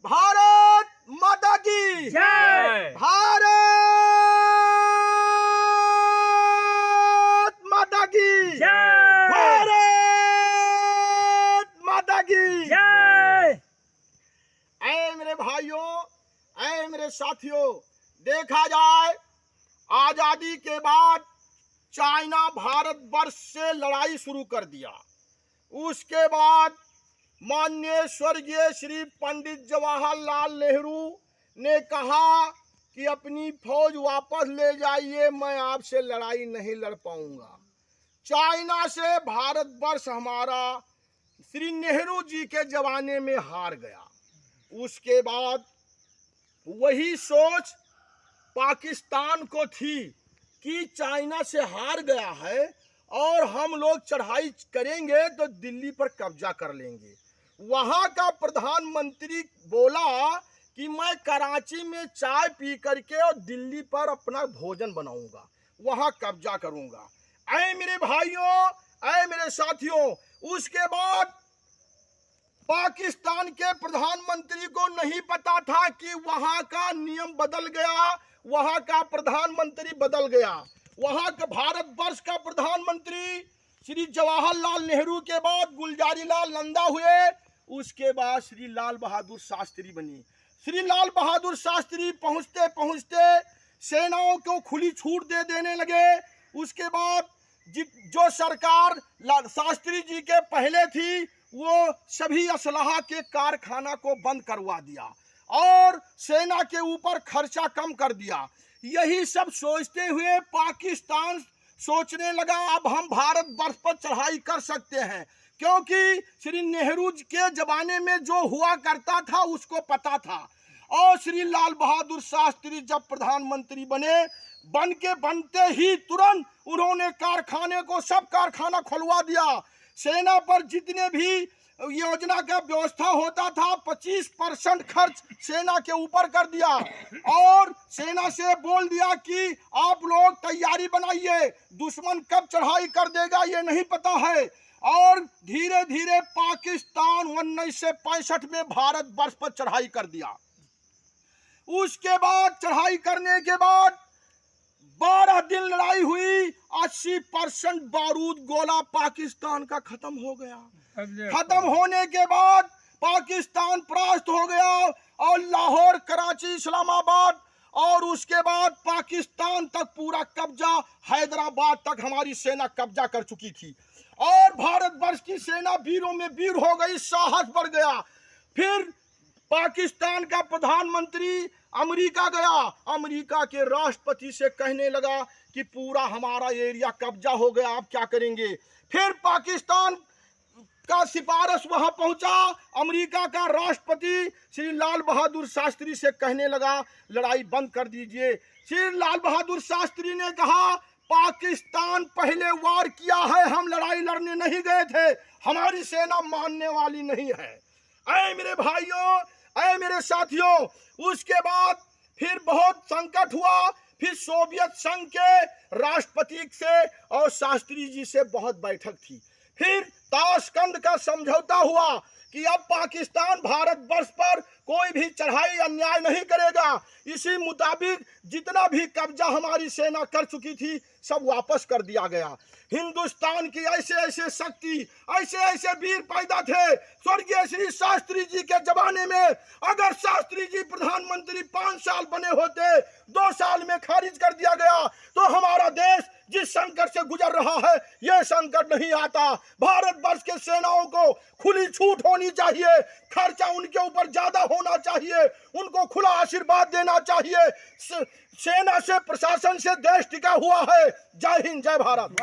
भारत माता की जय। भारत माता की जय। भारत माता की जय। ऐ मेरे भाइयों, ऐ मेरे साथियों, देखा जाए आजादी के बाद चाइना भारतवर्ष से लड़ाई शुरू कर दिया। उसके बाद माननीय स्वर्गीय श्री पंडित जवाहरलाल नेहरू ने कहा कि अपनी फौज वापस ले जाइए, मैं आपसे लड़ाई नहीं लड़ पाऊंगा। चाइना से भारतवर्ष हमारा श्री नेहरू जी के जमाने में हार गया। उसके बाद वही सोच पाकिस्तान को थी कि चाइना से हार गया है और हम लोग चढ़ाई करेंगे तो दिल्ली पर कब्जा कर लेंगे। वहां का प्रधानमंत्री बोला कि मैं कराची में चाय पी करके और दिल्ली पर अपना भोजन बनाऊंगा, वहां कब्जा करूंगा। ऐ मेरे भाइयों, ऐ मेरे साथियों, उसके बाद पाकिस्तान के प्रधानमंत्री को नहीं पता था कि वहां का नियम बदल गया, वहां का प्रधानमंत्री बदल गया। वहां का भारतवर्ष का प्रधानमंत्री श्री जवाहरलाल नेहरू के बाद गुलजारीलाल नंदा हुए। उसके बाद श्री लाल बहादुर शास्त्री बने। श्री लाल बहादुर शास्त्री पहुंचते पहुंचते सेनाओं को खुली छूट दे देने लगे। उसके बाद जो सरकार शास्त्री जी के पहले थी वो सभी असलहा के कारखाना को बंद करवा दिया और सेना के ऊपर खर्चा कम कर दिया। यही सब सोचते हुए पाकिस्तान सोचने लगा अब हम भारतवर्ष पर चढ़ाई कर सकते हैं, क्योंकि श्री नेहरू के जमाने में जो हुआ करता था उसको पता था। और श्री लाल बहादुर शास्त्री जब प्रधानमंत्री बनते ही तुरंत उन्होंने कारखाने को सब कारखाना खुलवा दिया। सेना पर जितने भी योजना का व्यवस्था होता था 25% खर्च सेना के ऊपर कर दिया और सेना से बोल दिया कि आप लोग तैयारी बनाइए, दुश्मन कब चढ़ाई कर देगा ये नहीं पता है। और धीरे धीरे पाकिस्तान 1965 में भारतवर्ष पर चढ़ाई कर दिया। उसके बाद चढ़ाई करने के बाद 12 दिन लड़ाई हुई, 80% बारूद गोला पाकिस्तान का खत्म हो गया। खत्म होने के बाद पाकिस्तान परास्त हो गया और लाहौर, कराची, इस्लामाबाद और उसके बाद पाकिस्तान तक पूरा कब्जा, हैदराबाद तक हमारी सेना कब्जा कर चुकी थी और भारतवर्ष की सेना वीरों में वीर हो गई, साहस बढ़ गया। फिर पाकिस्तान का प्रधानमंत्री अमेरिका गया, अमेरिका के राष्ट्रपति से कहने लगा कि पूरा हमारा एरिया कब्जा हो गया, आप क्या करेंगे। फिर पाकिस्तान का सिफारिश वहां पहुंचा, अमेरिका का राष्ट्रपति श्री लाल बहादुर शास्त्री से कहने लगा लड़ाई बंद कर दीजिए। श्री लाल बहादुर शास्त्री ने कहा पाकिस्तान पहले वार किया है, हम लड़ाई लड़ने नहीं गए थे, हमारी सेना मानने वाली नहीं है। ऐ मेरे भाइयों, ऐ मेरे साथियों, उसके बाद फिर बहुत संकट हुआ। फिर सोवियत संघ के राष्ट्रपति से और शास्त्री जी से बहुत बैठक थी। फिर ताशकंद का समझौता हुआ कि अब पाकिस्तान भारतवर्ष पर कोई भी चढ़ाई अन्याय नहीं करेगा। इसी मुताबिक जितना भी कब्जा हमारी सेना कर चुकी थी सब वापस कर दिया गया। हिंदुस्तान की ऐसे ऐसे शक्ति, ऐसे ऐसे वीर पैदा थे स्वर्गीय श्री शास्त्री जी के जमाने में। अगर शास्त्री जी प्रधानमंत्री 5 साल बने होते, 2 साल में खारिज कर दिया गया तो हमारा देश जिस संकट से गुजर रहा है यह संकट नहीं आता। भारतवर्ष के सेनाओं को खुली छूट होनी चाहिए, खर्चा उनके ऊपर ज्यादा होना चाहिए, उनको खुला आशीर्वाद देना चाहिए। सेना से, प्रशासन से देश टिका हुआ है। जय हिंद, जय भारत।